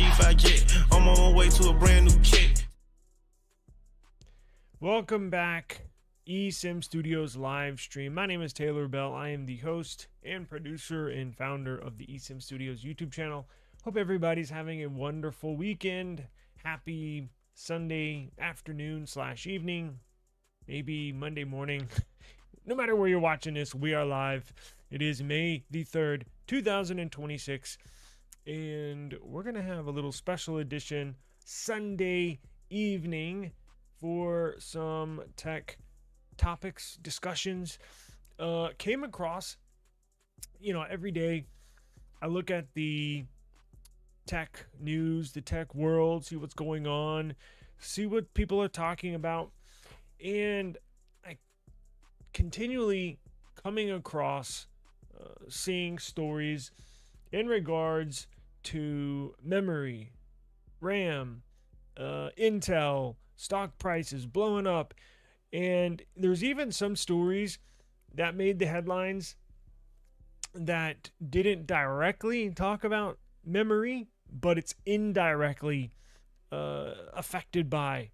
G5 jet. I'm on my way to a brand new kit. Welcome back, eSIM Studios live stream. My name is Taylor Bell. I am the host and producer and founder of the eSIM Studios YouTube channel. Hope everybody's having a wonderful weekend. Happy Sunday afternoon / evening, maybe Monday morning. No matter where you're watching this, we are live. It is May the 3rd, 2026, and we're going to have a little special edition Sunday evening for some tech topics, discussions. Came across, every day I look at the tech news, the tech world, see what's going on, see what people are talking about, and I continually coming across seeing stories in regards to memory, RAM, Intel, stock prices blowing up. And there's even some stories that made the headlines that didn't directly talk about memory, but it's indirectly affected by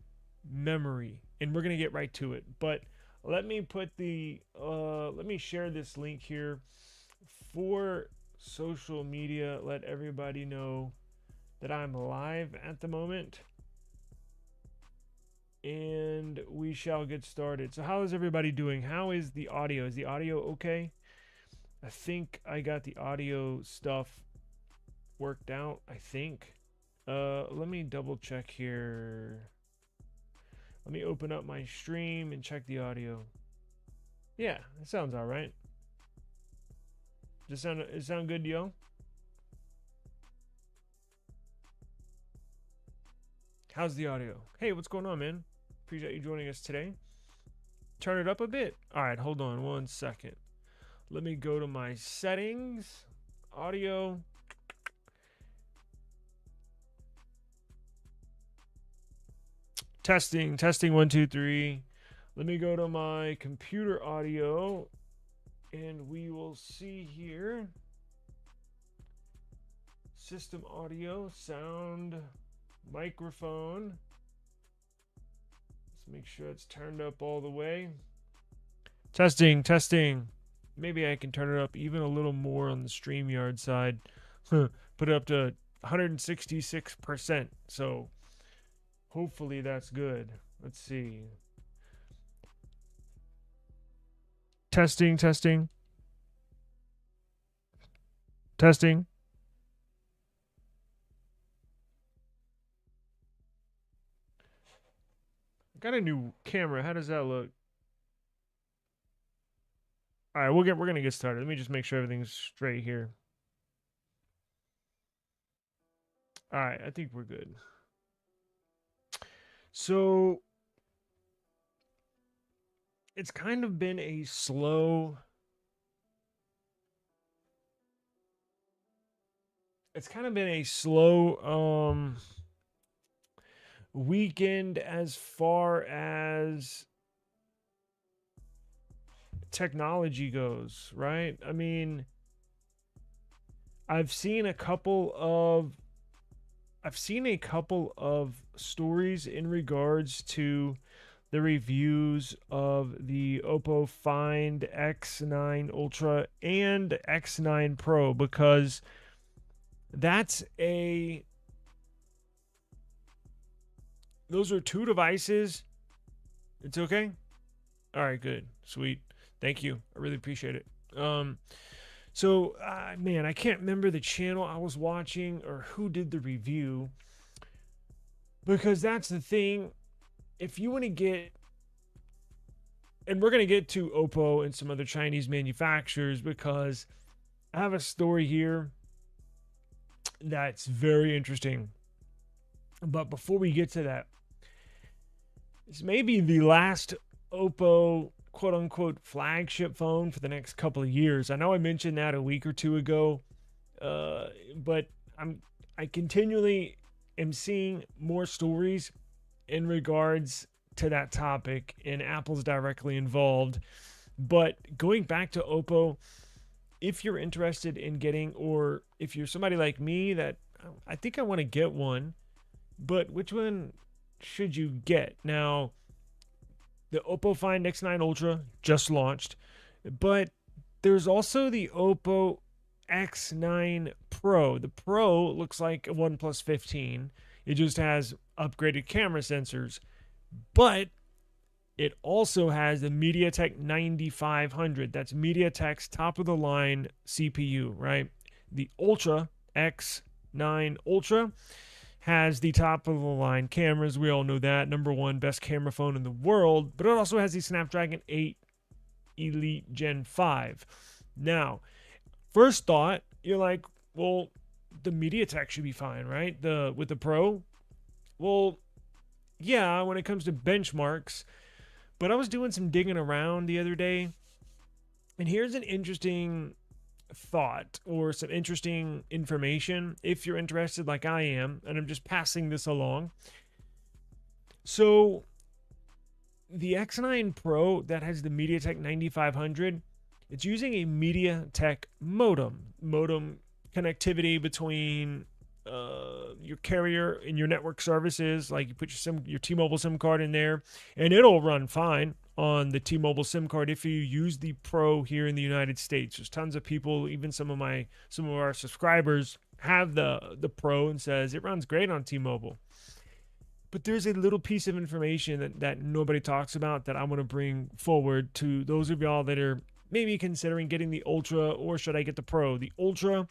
memory. And we're going to get right to it. But let me share this link here for social media. Let everybody know that I'm live at the moment. And we shall get started. So how is everybody doing? How is the audio? Is the audio okay? I think I got the audio stuff worked out, I think. Let me double check here. Let me open up my stream and check the audio. Yeah, it sounds all right. Does it sound good to y'all? How's the audio? Hey, what's going on, man? Appreciate you joining us today. Turn it up a bit. All right, hold on one second. Let me go to my settings. Audio. Testing 1 2 3. Let me go to my computer audio and we will see here. System audio, sound, microphone. Let's make sure it's turned up all the way. Testing. Maybe I can turn it up even a little more on the StreamYard side. Put it up to 166%. So hopefully that's good. Let's see. Testing. Got a new camera. How does that look? All right, we're gonna get started. Let me just make sure everything's straight here. All right, I think we're good. So it's kind of been a slow. Weekend as far as technology goes, right? I mean, I've seen a couple of stories in regards to the reviews of the Oppo Find X9 Ultra and X9 Pro, because those are two devices. It's okay? All right, good. Sweet. Thank you. I really appreciate it. So, man, I can't remember the channel I was watching or who did the review, because that's the thing. If you want to get, and we're going to get to Oppo and some other Chinese manufacturers, because I have a story here that's very interesting. But before we get to that, this may be the last Oppo quote-unquote flagship phone for the next couple of years. I know I mentioned that a week or two ago, but I continually am seeing more stories in regards to that topic, and Apple's directly involved. But going back to Oppo, if you're interested in getting, or if you're somebody like me that I think I want to get one, but which one should you get? Now, the Oppo Find X9 Ultra just launched, but there's also the Oppo X9 Pro. The Pro looks like a OnePlus 15. It just has upgraded camera sensors, but it also has the MediaTek 9500. That's MediaTek's top of the line CPU, right? The Ultra X9 Ultra has the top of the line cameras. We all know that. Number one best camera phone in the world. But it also has the Snapdragon 8 Elite Gen 5. Now, first thought, you're like, well, the MediaTek should be fine, right? With the Pro? Well, yeah, when it comes to benchmarks. But I was doing some digging around the other day, and here's an interesting thought or some interesting information if you're interested like I am, and I'm just passing this along. So the X9 Pro that has the MediaTek 9500, it's using a MediaTek modem connectivity between your carrier and your network services. Like you put your T-Mobile SIM card in there, and it'll run fine on the T-Mobile SIM card if you use the Pro here in the United States. There's tons of people, even some of our subscribers have the Pro and says it runs great on T-Mobile. But there's a little piece of information that nobody talks about that I want to bring forward to those of y'all that are maybe considering getting the Ultra, or should I get the Pro? The Ultra,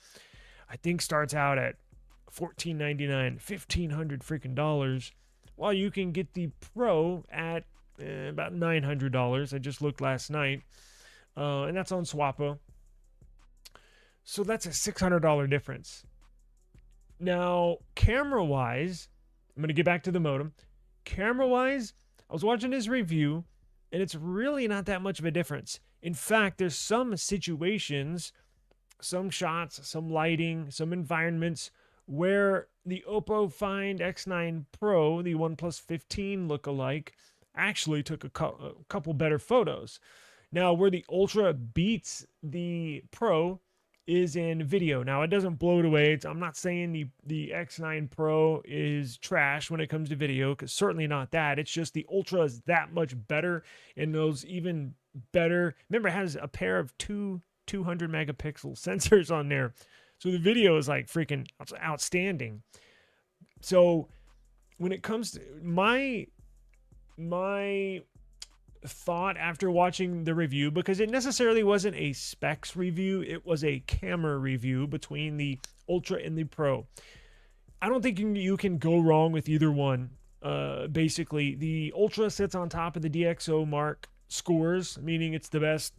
I think, starts out at $1,499, $1,500 freaking dollars, while you can get the Pro at about $900. I just looked last night, and that's on Swappo. So that's a $600 difference. Now, camera-wise, I'm going to get back to the modem. Camera-wise, I was watching his review, and it's really not that much of a difference. In fact, there's some situations, some shots, some lighting, some environments where the Oppo Find X9 Pro, the OnePlus 15 lookalike, actually took a couple better photos. Now, where the Ultra beats the Pro is in video. Now, it doesn't blow it away. I'm not saying the X9 Pro is trash when it comes to video, because certainly not that. It's just the Ultra is that much better, and those even better. Remember, it has a pair of 200 megapixel sensors on there. So the video is like freaking outstanding. So when it comes to my thought after watching the review, because it necessarily wasn't a specs review, it was a camera review between the Ultra and the Pro. I don't think you can go wrong with either one. Basically, the Ultra sits on top of the DxO Mark scores, meaning it's the best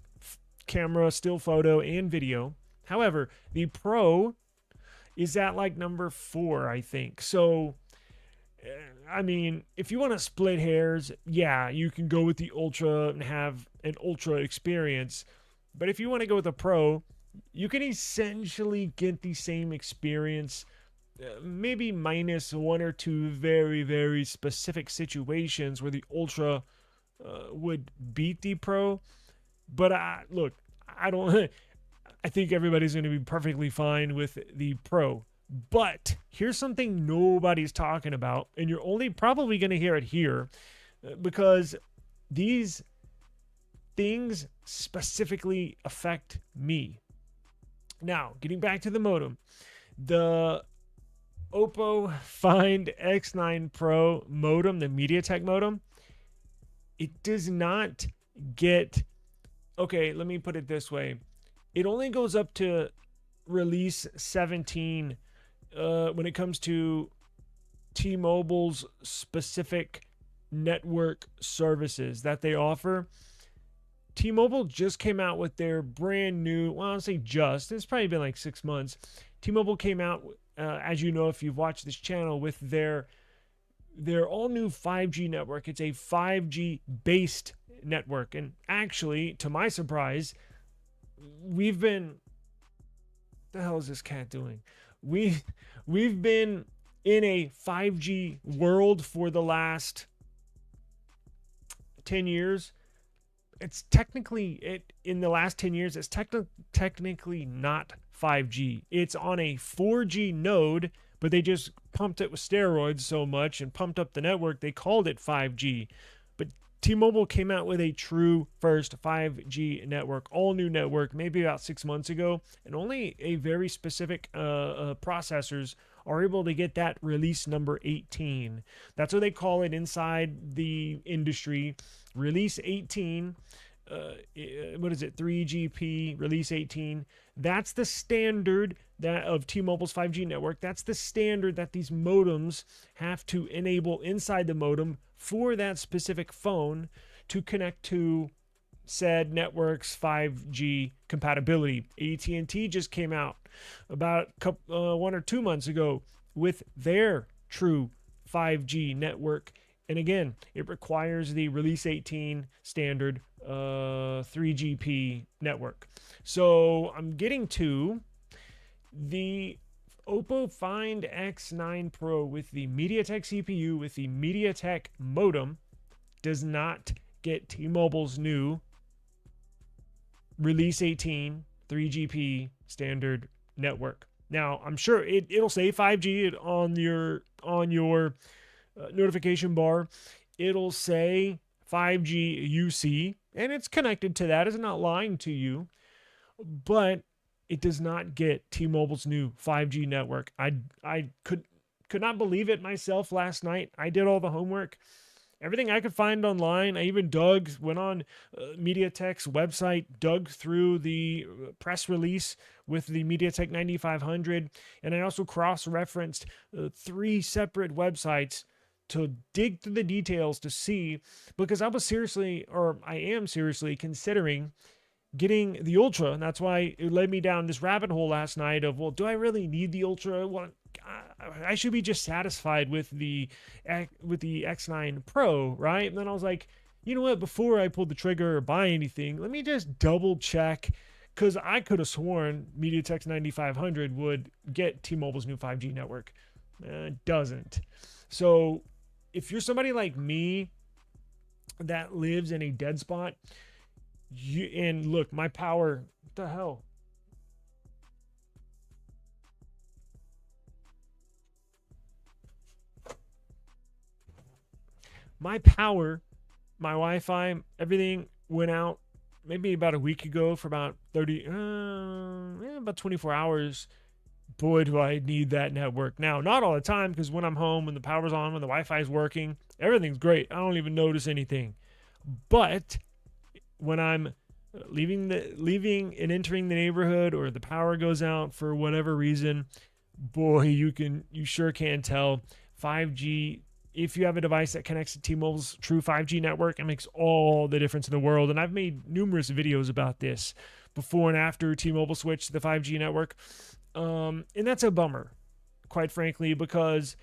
camera, still photo, and video. However, the Pro is at like number 4, I think. So, I mean, if you want to split hairs, yeah, you can go with the Ultra and have an Ultra experience. But if you want to go with a Pro, you can essentially get the same experience, maybe minus one or two very, very specific situations where the Ultra would beat the Pro. But look, I think everybody's going to be perfectly fine with the Pro. But here's something nobody's talking about, and you're only probably going to hear it here, because these things specifically affect me. Now, getting back to the modem, the Oppo Find X9 Pro modem, the MediaTek modem, it does not get, okay, let me put it this way. It only goes up to release 17 when it comes to T-Mobile's specific network services that they offer. T-Mobile just came out with their brand new, well, I'll say just, it's probably been like 6 months. T-Mobile came out, as you know, if you've watched this channel, with their all new 5G network. It's a 5G based network. And actually, to my surprise, we've been, what the hell is this cat doing? We've been in a 5G world for the last 10 years. It's technically, in the last 10 years, it's technically not 5G. It's on a 4G node, but they just pumped it with steroids so much and pumped up the network, they called it 5G. But T-Mobile came out with a true first 5G network, all new network, maybe about 6 months ago, and only a very specific processors are able to get that release number 18. That's what they call it inside the industry. Release 18. What is it? 3GP release 18. That's the standard that of T-Mobile's 5G network. That's the standard that these modems have to enable inside the modem for that specific phone to connect to said network's 5G compatibility. AT&T just came out about 1 or 2 months ago with their true 5G network. And again, it requires the Release 18 standard 3GP network. So I'm getting to the Oppo Find X9 Pro with the MediaTek CPU, with the MediaTek modem, does not get T-Mobile's new Release 18 3GP standard network. Now, I'm sure it'll say 5G on your notification bar. It'll say 5G UC, and it's connected to that. It's not lying to you, but it does not get T-Mobile's new 5G network. I could not believe it myself last night. I did all the homework. Everything I could find online. I even went on MediaTek's website, dug through the press release with the MediaTek 9500, and I also cross-referenced 3 separate websites to dig through the details to see, because I am seriously considering getting the Ultra, and that's why it led me down this rabbit hole last night of, well, do I really need the Ultra? Well, I should be just satisfied with the X9 Pro, right? And then I was like, you know what? Before I pull the trigger or buy anything, let me just double check, because I could have sworn MediaTek's 9500 would get T-Mobile's new 5G network. It doesn't. So if you're somebody like me that lives in a dead spot, and look, my power, what the hell? My power, my Wi-Fi, everything went out maybe about a week ago for about 24 hours. Boy, do I need that network. Now, not all the time, because when I'm home, when the power's on, when the Wi-Fi is working, everything's great. I don't even notice anything. But when I'm leaving and entering the neighborhood, or the power goes out for whatever reason, boy, you sure can tell. 5G, if you have a device that connects to T-Mobile's true 5G network, it makes all the difference in the world. And I've made numerous videos about this before and after T-Mobile switched to the 5G network. And that's a bummer, quite frankly, because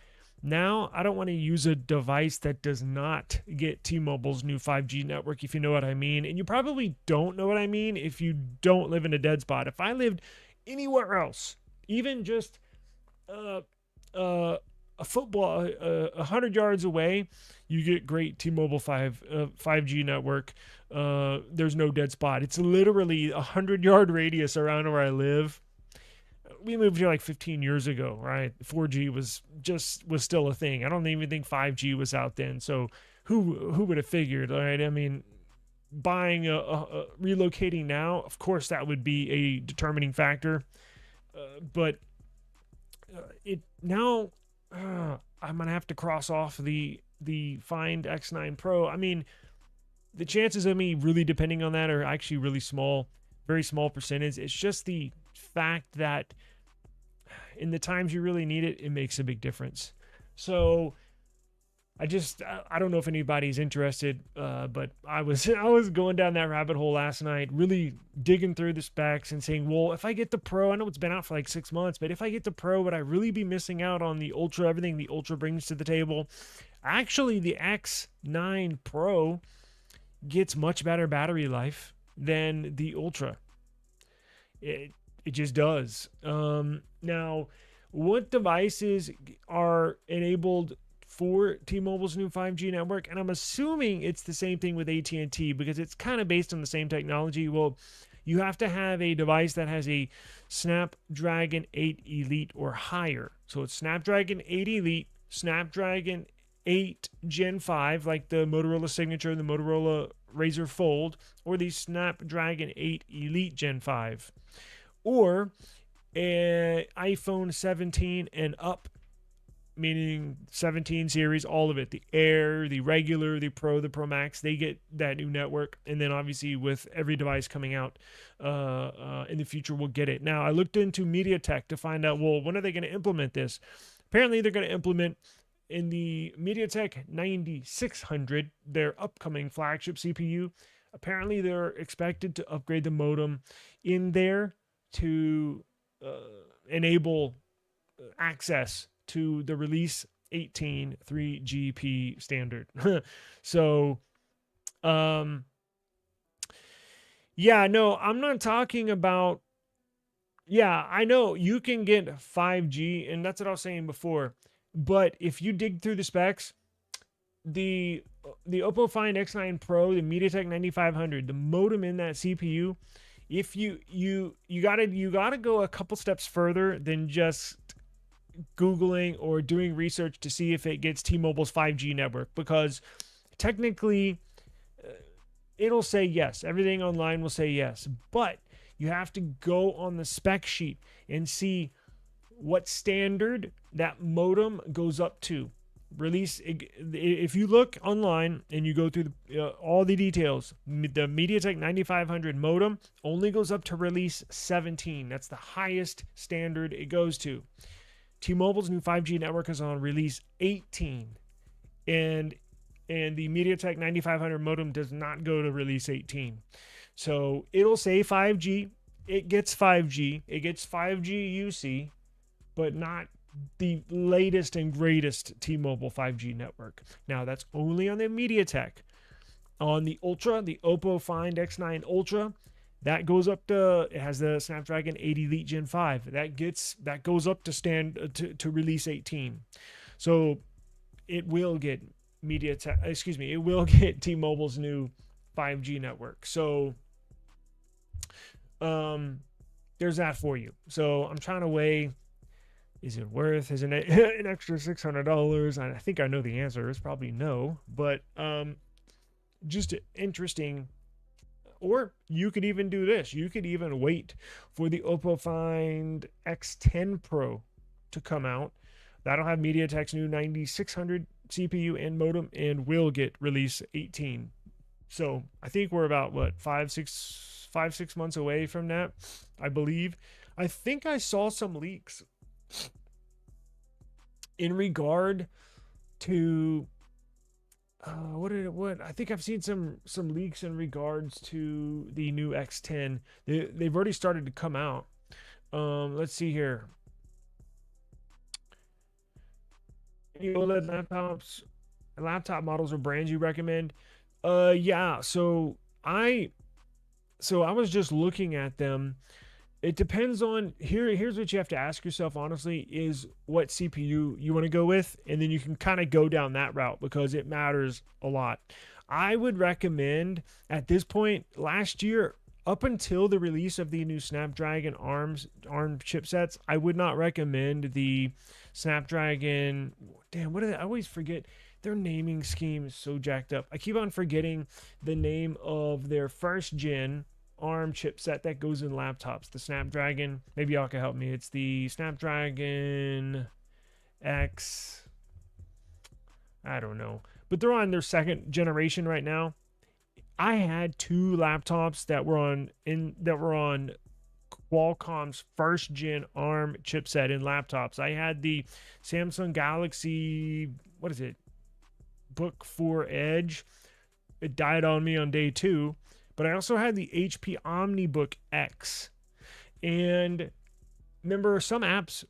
now I don't want to use a device that does not get T-Mobile's new 5G network, if you know what I mean. And you probably don't know what I mean if you don't live in a dead spot. If I lived anywhere else, even just a football 100 yards away, you get great T-Mobile 5G network. There's no dead spot. It's literally a 100-yard radius around where I live. We moved here like 15 years ago, right? 4G was still a thing. I don't even think 5G was out then. So who would have figured, right? I mean, relocating now, of course, that would be a determining factor. But I'm gonna have to cross off the Find X9 Pro. I mean, the chances of me really depending on that are actually really small, very small percentage. It's just the fact that in the times you really need it, it makes a big difference. So I don't know if anybody's interested, but I was going down that rabbit hole last night, really digging through the specs and saying, well, if I get the Pro, I know it's been out for like 6 months, but if I get the Pro, would I really be missing out on the Ultra, everything the Ultra brings to the table? Actually, the X9 Pro gets much better battery life than the Ultra. It just does. Now, what devices are enabled for T-Mobile's new 5G network? And I'm assuming it's the same thing with AT&T, because it's kind of based on the same technology. Well, you have to have a device that has a Snapdragon 8 Elite or higher. So it's Snapdragon 8 Elite, Snapdragon 8 Gen 5, like the Motorola Signature, the Motorola Razr Fold, or the Snapdragon 8 Elite Gen 5, or an iPhone 17 and up, meaning 17 series, all of it, the Air, the regular, the Pro, the Pro Max, they get that new network. And then obviously with every device coming out in the future, we'll get it. Now, I looked into MediaTek to find out, well, when are they going to implement this? Apparently, they're going to implement in the MediaTek 9600, their upcoming flagship CPU. Apparently, they're expected to upgrade the modem in there to enable access to the release 18 3GP standard. So, yeah, no, I'm not talking about, yeah, I know you can get 5G, and that's what I was saying before. But if you dig through the specs, the Oppo Find X9 Pro, the MediaTek 9500, the modem in that CPU, if you gotta go a couple steps further than just Googling or doing research to see if it gets T-Mobile's 5G network, because technically it'll say yes. Everything online will say yes, but you have to go on the spec sheet and see what standard that modem goes up to. Release, if you look online and you go through all the details, the MediaTek 9500 modem only goes up to release 17. That's the highest standard it goes to. T-Mobile's new 5G network is on release 18, and the MediaTek 9500 modem does not go to release 18. So it'll say 5G, it gets 5G, it gets 5G UC, but not the latest and greatest T-Mobile 5G network. Now, that's only on the MediaTek. On the Ultra, the Oppo Find X9 Ultra, that goes up to, it has the Snapdragon 8 Elite Gen 5. That goes up to release 18. So it will get it will get T-Mobile's new 5G network. So there's that for you. So I'm trying to weigh, is it worth, is it an extra $600? I think I know the answer. It's probably no, but just interesting. Or you could even do this. You could even wait for the Oppo Find X10 Pro to come out. That'll have MediaTek's new 9600 CPU and modem and will get release 18. So I think we're about, what, 5-6 months away from that, I believe. I think I saw some leaks in regard to what I think I've seen some leaks in regards to the new X10. They've already started to come out. Let's see here. OLED laptop models or brands you recommend? Yeah. So I was just looking at them. It depends on, here's what you have to ask yourself, honestly, is what CPU you want to go with, and then you can kind of go down that route because it matters a lot. I would recommend at this point, last year, up until the release of the new Snapdragon ARM chipsets, I would not recommend the Snapdragon. Damn, what are they? I always forget. Their naming scheme is so jacked up. I keep on forgetting the name of their first gen ARM chipset that goes in laptops. The Snapdragon, maybe y'all can help me. It's the Snapdragon X, I don't know, but they're on their second generation right now. I had two laptops that were on Qualcomm's first gen ARM chipset in laptops. I had the Samsung Galaxy, what is it, Book 4 Edge. It died on me on day 2. But I also had the HP OmniBook X. And remember, some apps,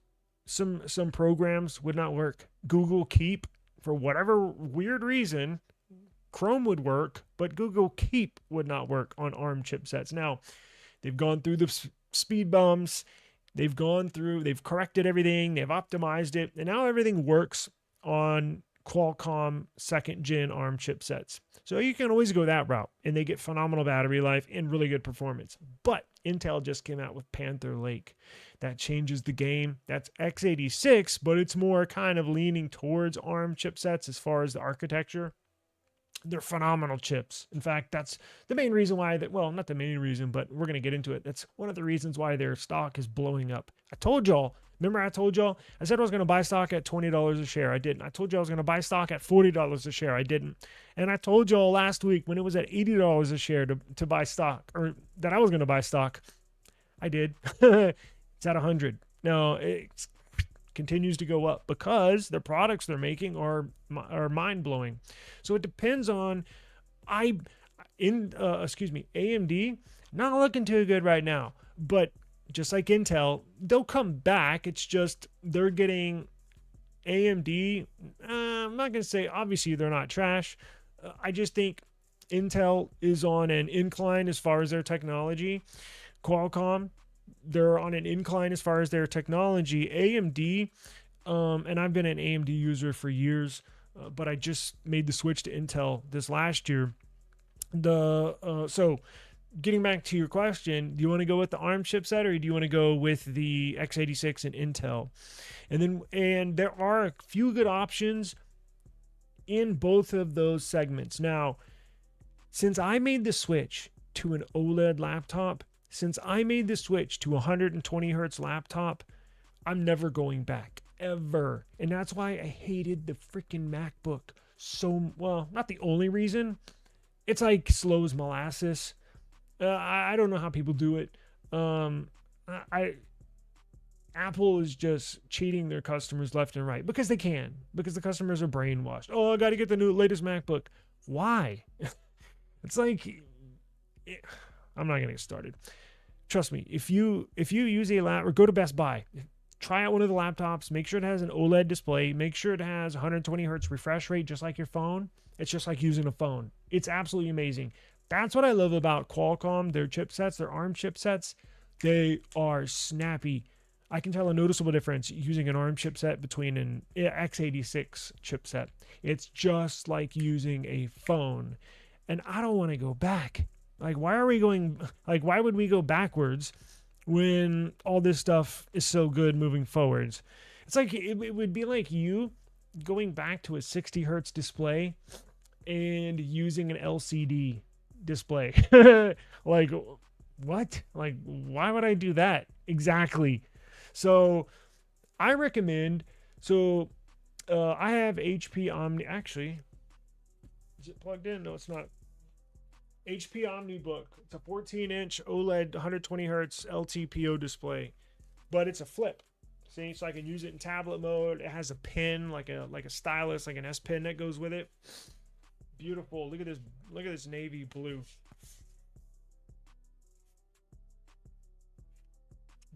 some programs would not work. Google Keep, for whatever weird reason, Chrome would work, but Google Keep would not work on ARM chipsets. Now, they've gone through the speed bumps. They've corrected everything. They've optimized it. And now everything works on Qualcomm second gen ARM chipsets. So you can always go that route, and they get phenomenal battery life and really good performance. But Intel just came out with Panther Lake. That changes the game. That's x86, but it's more kind of leaning towards ARM chipsets as far as the architecture. They're phenomenal chips. In fact, that's the main reason why well, not the main reason, but we're going to get into it. That's one of the reasons why their stock is blowing up. I told y'all, remember I told y'all, I said I was going to buy stock at $20 a share. I didn't. I told you I was going to buy stock at $40 a share. I didn't. And I told y'all last week when it was at $80 a share to buy stock, or that I was going to buy stock. I did. It's at 100. No, it continues to go up because the products they're making are mind-blowing. So it depends on AMD not looking too good right now, but just like Intel, they'll come back. It's just they're getting AMD. I'm not going to say, obviously, they're not trash. I just think Intel is on an incline as far as their technology. Qualcomm, they're on an incline as far as their technology. AMD, and I've been an AMD user for years, but I just made the switch to Intel this last year. So getting back to your question, do you want to go with the ARM chipset or do you want to go with the x86 and Intel? And there are a few good options in both of those segments. Now, since I made the switch to an OLED laptop, since I made the switch to a 120 hertz laptop, I'm never going back, ever. And that's why I hated the freaking MacBook so, well, not the only reason. It's like slow as molasses. I don't know how people do it. Apple is just cheating their customers left and right because they can, because the customers are brainwashed. Oh, I got to get the latest MacBook. Why? It's like, I'm not going to get started. Trust me, if you use a laptop, or go to Best Buy, try out one of the laptops, make sure it has an OLED display, make sure it has 120 hertz refresh rate, just like your phone. It's just like using a phone. It's absolutely amazing. That's what I love about Qualcomm, their chipsets, their ARM chipsets. They are snappy. I can tell a noticeable difference using an ARM chipset between an x86 chipset. It's just like using a phone. And I don't want to go back. Like, why would we go backwards when all this stuff is so good moving forwards? It's like, it would be like you going back to a 60 hertz display and using an LCD display. Like, what? Like, why would I do that? Exactly. So I recommend, I have HP Omni. Actually, is it plugged in? No, it's not. HP OmniBook. It's a 14-inch OLED 120 hertz LTPO display, but it's a flip. See, so I can use it in tablet mode. It has a pen, like a stylus, like an S Pen that goes with it. Beautiful. Look at this. Look at this navy blue.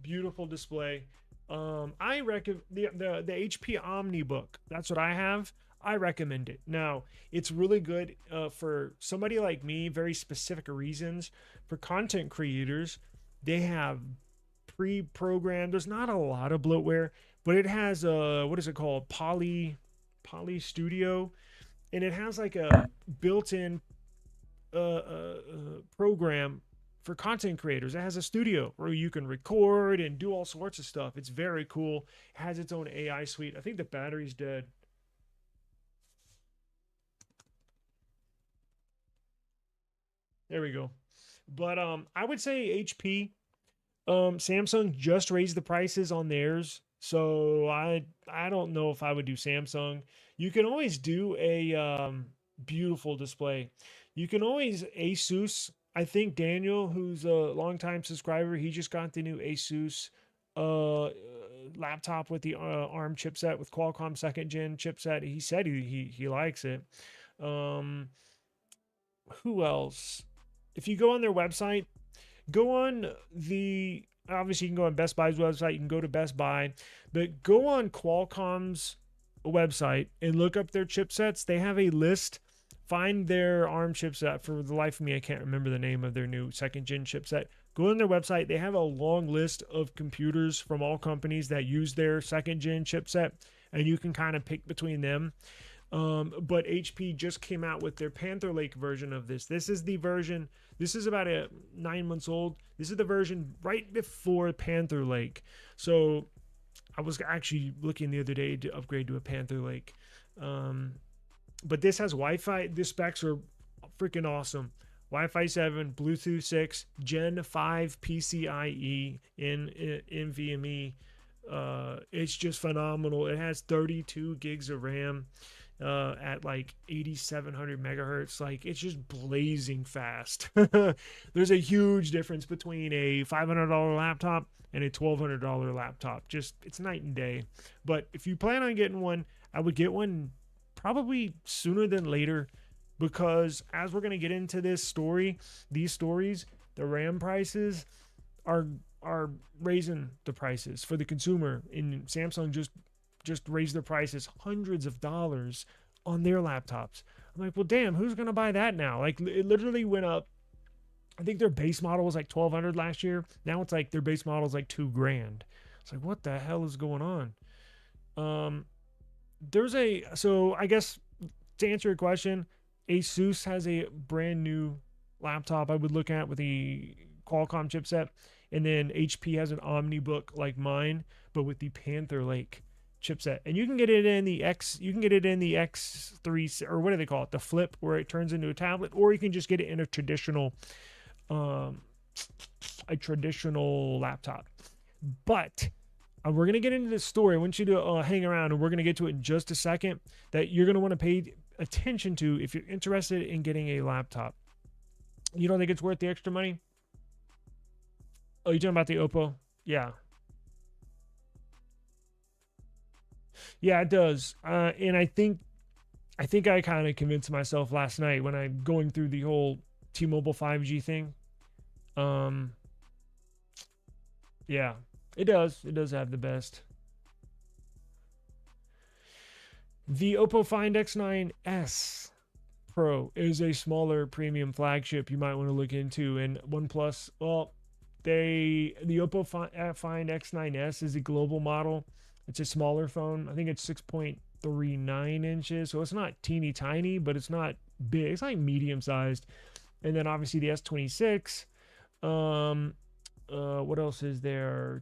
Beautiful display. I recommend the HP OmniBook. That's what I have. I recommend it. Now, it's really good for somebody like me, very specific reasons. For content creators, they have pre-programmed. There's not a lot of bloatware, but it has what is it called? Poly Studio, and it has like a built-in program for content creators. It has a studio where you can record and do all sorts of stuff. It's very cool. It has its own AI suite. I think the battery's dead. There we go. But I would say HP. Samsung just raised the prices on theirs, so I don't know if I would do Samsung. You can always do a beautiful display. You can always Asus. I think Daniel, who's a longtime subscriber, he just got the new Asus laptop with the ARM chipset with Qualcomm second gen chipset. He said he likes it. Who else? If you go on their website, obviously you can go on Best Buy's website, you can go to Best Buy, but go on Qualcomm's website and look up their chipsets. They have a list. Find their ARM chipset. For the life of me, I can't remember the name of their new second gen chipset. Go on their website. They have a long list of computers from all companies that use their second gen chipset, and you can kind of pick between them. But HP just came out with their Panther Lake version of this. This is the version, this is about 9 months old. This is the version right before Panther Lake. So I was actually looking the other day to upgrade to a Panther Lake. But this has Wi-Fi. The specs are freaking awesome. Wi-Fi 7, Bluetooth 6, Gen 5 PCIe in NVMe. It's just phenomenal. It has 32 gigs of RAM at like 8700 megahertz. Like, it's just blazing fast. There's a huge difference between a $500 laptop and a $1,200 laptop. Just, it's night and day. But if you plan on getting one, I would get one probably sooner than later, because as we're going to get into these stories, the RAM prices are raising the prices for the consumer. And Samsung just raised their prices hundreds of dollars on their laptops. I'm like, well, damn, who's going to buy that now? Like, it literally went up. I think their base model was like $1,200 last year. Now it's like their base model is like $2,000. It's like, what the hell is going on? So I guess to answer your question, Asus has a brand new laptop I would look at with the Qualcomm chipset, and then HP has an OmniBook like mine, but with the Panther Lake chipset. And you can get it in the X3, or what do they call it? The Flip, where it turns into a tablet, or you can just get it in a traditional laptop. But we're going to get into this story. I want you to hang around, and we're going to get to it in just a second, that you're going to want to pay attention to if you're interested in getting a laptop. You don't think it's worth the extra money? Oh, you're talking about the Oppo? Yeah. Yeah, it does. And I think I kind of convinced myself last night when I'm going through the whole T-Mobile 5G thing. Yeah, it does. It does have the best. The Oppo Find X9s Pro is a smaller premium flagship you might want to look into. And OnePlus, well, the Oppo Find X9s is a global model. It's a smaller phone. I think it's 6.39 inches. So it's not teeny tiny, but it's not big. It's like medium sized. And then obviously the S26. What else is there?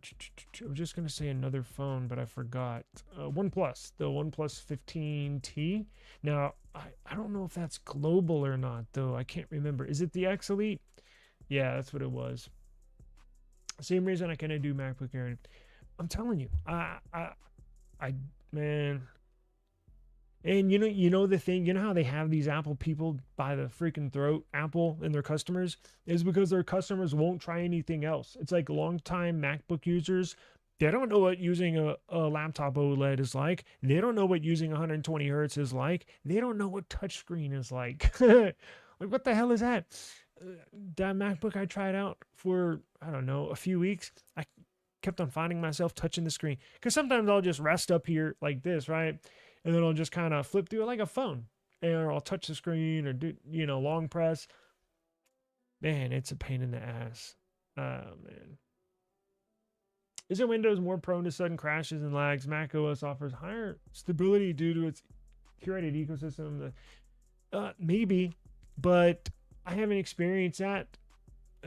I was just going to say another phone, but I forgot. OnePlus, the OnePlus 15T. Now, I don't know if that's global or not, though. I can't remember. Is it the X Elite? Yeah, that's what it was. Same reason I couldn't do MacBook Air. I'm telling you, man. And you know the thing, you know how they have these Apple people by the freaking throat, Apple and their customers, is because their customers won't try anything else. It's like longtime MacBook users. They don't know what using a laptop OLED is like. They don't know what using 120 hertz is like. They don't know what touchscreen is like. Like, what the hell is that? That MacBook I tried out for, I don't know, a few weeks. I kept on finding myself touching the screen, because sometimes I'll just rest up here like this, right? And then I'll just kind of flip through it like a phone, and I'll touch the screen or do, long press. Man, it's a pain in the ass. Oh, man. Isn't Windows more prone to sudden crashes and lags? Mac OS offers higher stability due to its curated ecosystem. Maybe, but I haven't experienced that.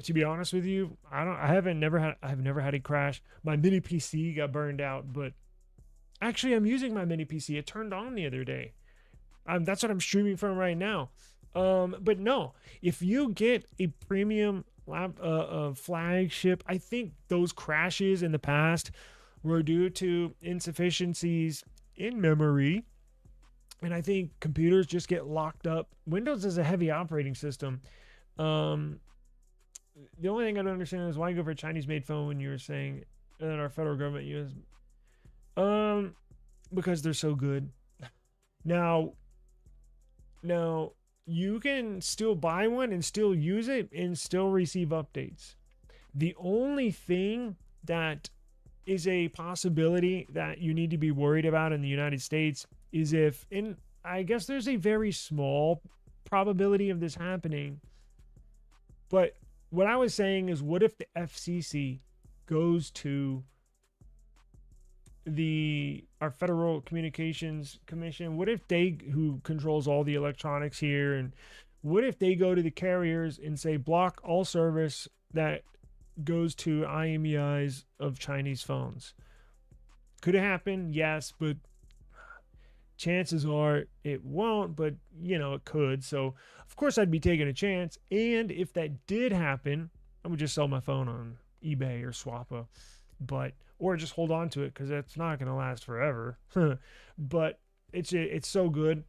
To be honest with you, I've never had a crash. My mini PC got burned out, but actually I'm using my mini PC. It turned on the other day. That's what I'm streaming from right now. But no, if you get a premium flagship, I think those crashes in the past were due to insufficiencies in memory. And I think computers just get locked up. Windows is a heavy operating system. The only thing I don't understand is why you go for a Chinese-made phone when you were saying that our federal government uses. Because they're so good. Now you can still buy one and still use it and still receive updates. The only thing that is a possibility that you need to be worried about in the United States is I guess there's a very small probability of this happening, but what I was saying is, what if the FCC goes to our Federal Communications Commission, what if they, who controls all the electronics here, and what if they go to the carriers and say block all service that goes to IMEIs of Chinese phones? Could it happen? Yes, but chances are it won't, but it could. So of course I'd be taking a chance. And if that did happen, I would just sell my phone on eBay or Swappa, or just hold on to it, because that's not going to last forever. But it's so good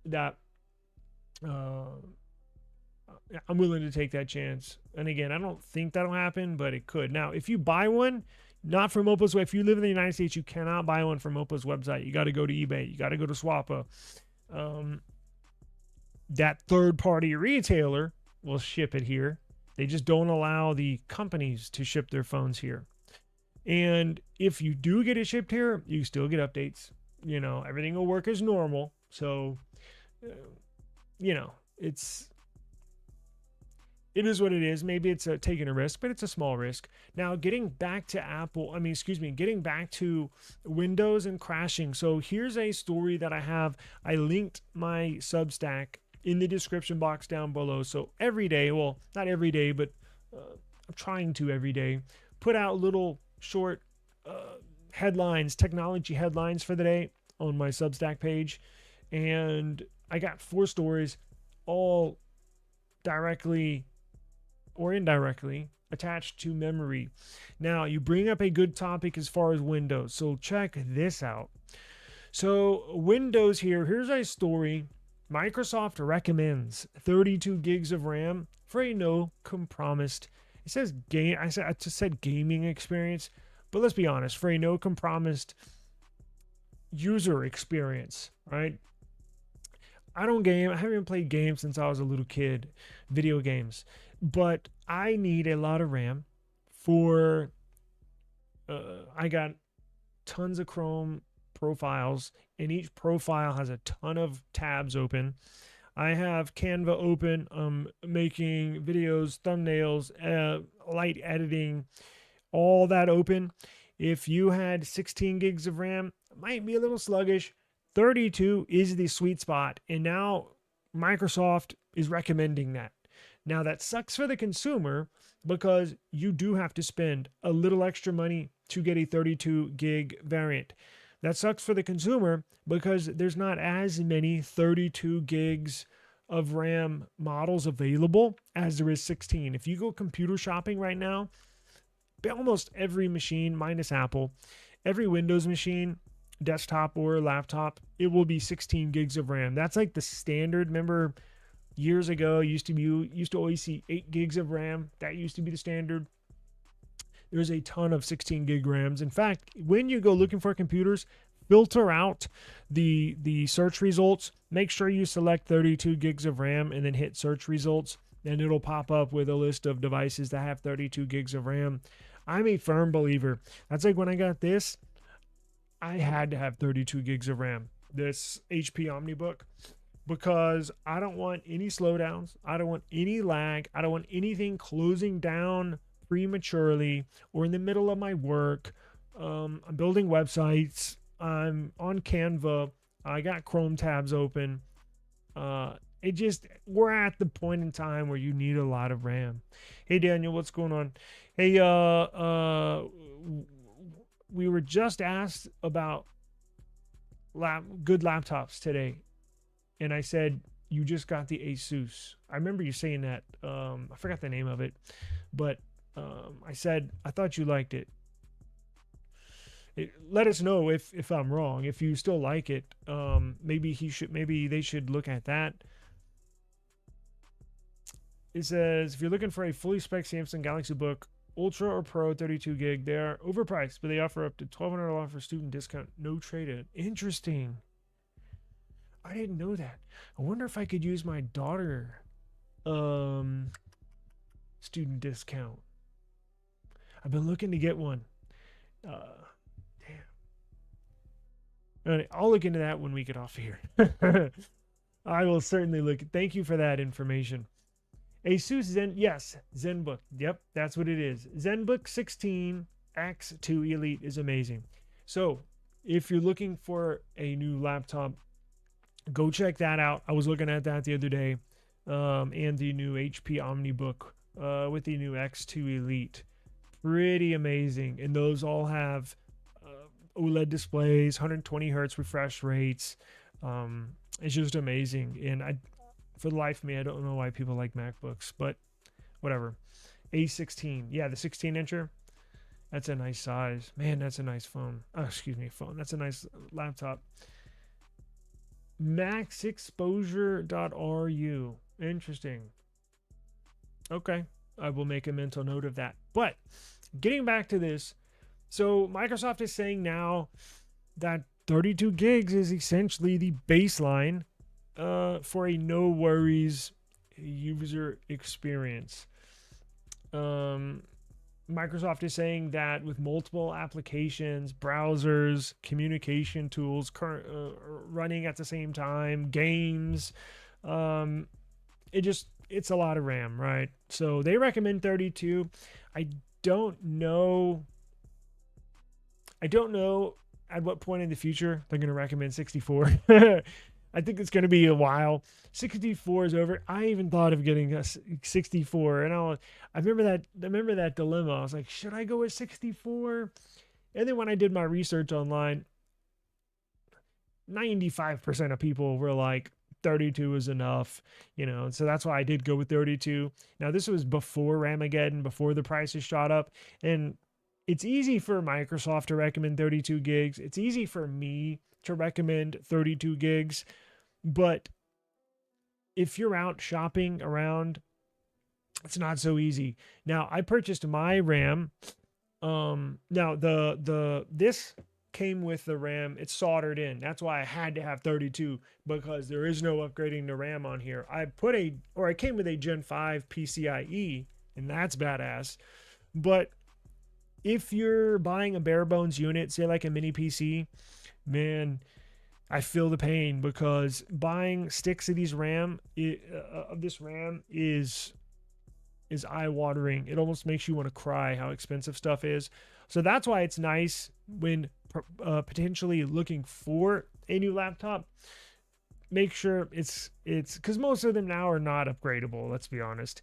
that I'm willing to take that chance. And again, I don't think that'll happen, but it could. Now, if you buy one, not from Oppo's website, if you live in the United States, you cannot buy one from Oppo's website. You got to go to eBay. You got to go to Swappa. That third-party retailer will ship it here. They just don't allow the companies to ship their phones here. And if you do get it shipped here, you still get updates. Everything will work as normal. So, it is what it is. Maybe it's taking a risk, but it's a small risk. Now, getting back to Windows and crashing. So here's a story that I have. I linked my Substack in the description box down below. So every day, well, not every day, but I'm trying to every day, put out little short headlines, technology headlines for the day on my Substack page. And I got 4 stories, all directly or indirectly attached to memory. Now, you bring up a good topic as far as Windows, so check this out. So Windows here's a story. Microsoft recommends 32 gigs of RAM for a no compromised, it says I just said gaming experience, but let's be honest, for a no compromised user experience, right? I don't game. I haven't played games since I was a little kid, video games. But I need a lot of RAM for, I got tons of Chrome profiles, and each profile has a ton of tabs open. I have Canva open. I'm making videos, thumbnails, light editing, all that open. If you had 16 gigs of RAM, it might be a little sluggish. 32 is the sweet spot, and now Microsoft is recommending that. Now, that sucks for the consumer, because you do have to spend a little extra money to get a 32 gig variant. That sucks for the consumer because there's not as many 32 gigs of RAM models available as there is 16. If you go computer shopping right now, almost every machine, minus Apple, every Windows machine, desktop or laptop, it will be 16 gigs of RAM. That's like the standard. Remember, years ago, you used to always see 8 gigs of RAM. That used to be the standard. There's a ton of 16 gig RAMs. In fact, when you go looking for computers, filter out the search results. Make sure you select 32 gigs of RAM and then hit search results, and it'll pop up with a list of devices that have 32 gigs of RAM. I'm a firm believer. That's like when I got this, I had to have 32 gigs of RAM, this HP OmniBook, because I don't want any slowdowns. I don't want any lag. I don't want anything closing down prematurely or in the middle of my work. I'm building websites. I'm on Canva. I got Chrome tabs open. We're at the point in time where you need a lot of RAM. Hey, Daniel, what's going on? Hey, we were just asked about good laptops today. And I said, you just got the Asus. I remember you saying that. I forgot the name of it. But I said, I thought you liked it. Let us know if I'm wrong. If you still like it, maybe they should look at that. It says, if you're looking for a fully spec Samsung Galaxy Book, Ultra or Pro 32 gig, they are overpriced, but they offer up to $1,200 for student discount. No trade-in. Interesting. I didn't know that. I wonder if I could use my daughter student discount. I've been looking to get one. Damn. I'll look into that when we get off here. I will certainly look. Thank you for that information. Asus Zen, yes, ZenBook. Yep, that's what it is. ZenBook 16 X2 Elite is amazing. So if you're looking for a new laptop, go check that out. I was looking at that the other day, and the new HP OmniBook with the new X2 Elite. Pretty amazing. And those all have OLED displays, 120 hertz refresh rates. It's just amazing. And for the life of me, I don't know why people like MacBooks, but whatever. A16. Yeah, the 16-incher. That's a nice size. Man, that's a nice phone. Oh, excuse me, phone. That's a nice laptop. maxexposure.ru. Interesting. Okay. I will make a mental note of that. But getting back to this, so Microsoft is saying now that 32 gigs is essentially the baseline for a no worries user experience. Microsoft is saying that with multiple applications, browsers, communication tools running at the same time, games, it's a lot of RAM, right? So they recommend 32. I don't know at what point in the future they're going to recommend 64. I think it's going to be a while. 64 is over. I even thought of getting a 64, and I remember that dilemma. I was like, should I go with 64? And then when I did my research online, 95% of people were like 32 is enough, so that's why I did go with 32. Now this was before Ramageddon, before the prices shot up, and it's easy for Microsoft to recommend 32 gigs. It's easy for me to recommend 32 gigs. But if you're out shopping around, it's not so easy. Now, I purchased my RAM. Now this came with the RAM. It's soldered in. That's why I had to have 32, because there is no upgrading the RAM on here. I came with a Gen 5 PCIe, and that's badass. But if you're buying a bare bones unit, say like a mini PC, man, I feel the pain, because buying sticks of this RAM is eye-watering. It almost makes you want to cry how expensive stuff is. So that's why it's nice when potentially looking for a new laptop. Make sure it's because most of them now are not upgradable. Let's be honest.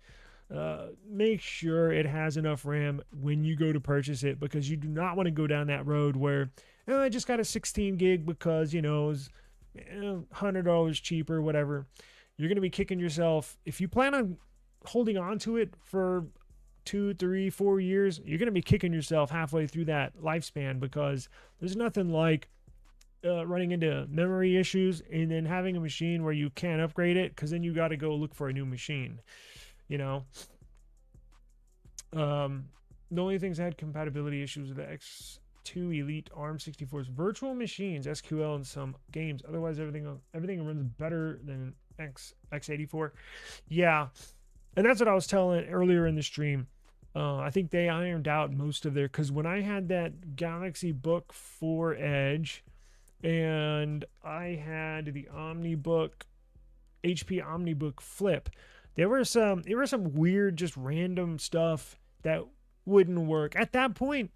Make sure it has enough RAM when you go to purchase it, because you do not want to go down that road where I just got a 16 gig because, it's $100 cheaper, whatever. You're going to be kicking yourself. If you plan on holding on to it for 2, 3, 4 years, you're going to be kicking yourself halfway through that lifespan, because there's nothing like running into memory issues and then having a machine where you can't upgrade it, because then you got to go look for a new machine. The only things that had compatibility issues with the X2 Elite ARM64's virtual machines, SQL, and some games. Otherwise, everything runs better than X84. Yeah, and that's what I was telling earlier in the stream. I think they ironed out most of because when I had that Galaxy Book 4 Edge, and I had the HP OmniBook Flip, there were some weird, just random stuff that wouldn't work. At that point,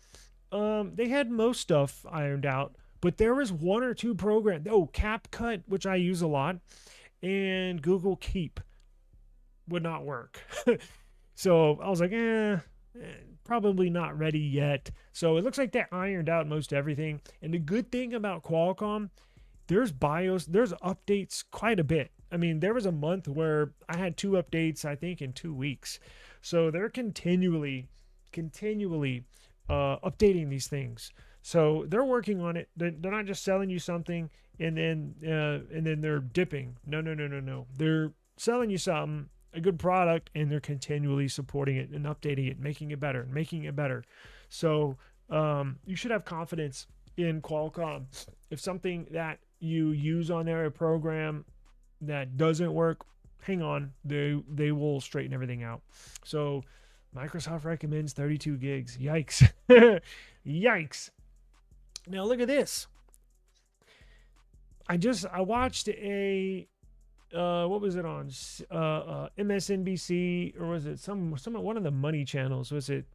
they had most stuff ironed out, but there was one or two programs. CapCut, which I use a lot, and Google Keep would not work. So I was like, probably not ready yet. So it looks like they ironed out most everything. And the good thing about Qualcomm, there's updates quite a bit. I mean, there was a month where I had 2 updates, I think, in 2 weeks. So they're continually updating these things. So they're working on it. They're not just selling you something and then they're dipping. No. They're selling you something, a good product, and they're continually supporting it and updating it, making it better. So you should have confidence in Qualcomm. If something that you use on their program that doesn't work, hang on, they will straighten everything out. So Microsoft recommends 32 gigs. Yikes. Yikes. Now look at this. I watched a what was it on? MSNBC, or was it one of the money channels? Was it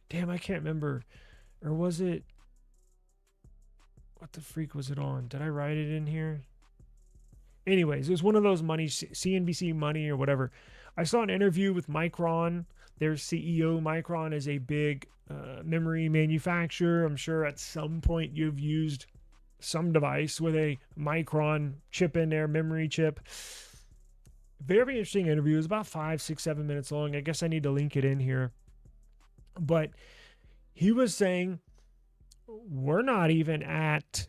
damn, I can't remember. Or was it What the freak was it on? Did I write it in here? Anyways, it was one of those money, CNBC Money or whatever. I saw an interview with Micron. Their CEO, Micron, is a big memory manufacturer. I'm sure at some point you've used some device with a Micron chip in there, memory chip. Very interesting interview. It was about 5, 6, 7 minutes long. I guess I need to link it in here. But he was saying we're not even at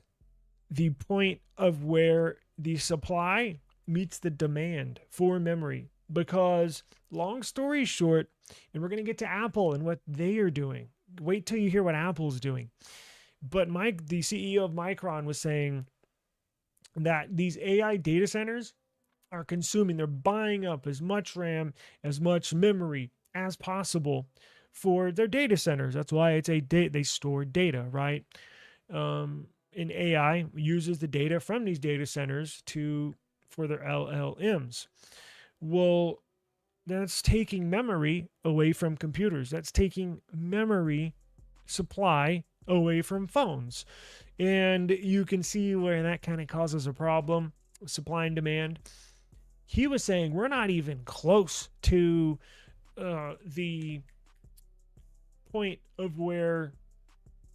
the point of where the supply meets the demand for memory, because long story short, and we're going to get to Apple and what they are doing. Wait till you hear what Apple's doing. But Mike, the CEO of Micron, was saying that these AI data centers are consuming, they're buying up as much RAM, as much memory as possible for their data centers. That's why it's they store data, right? And AI uses the data from these data centers for their LLMs. Well, that's taking memory away from computers. That's taking memory supply away from phones. And you can see where that kind of causes a problem, supply and demand. He was saying we're not even close to the point of where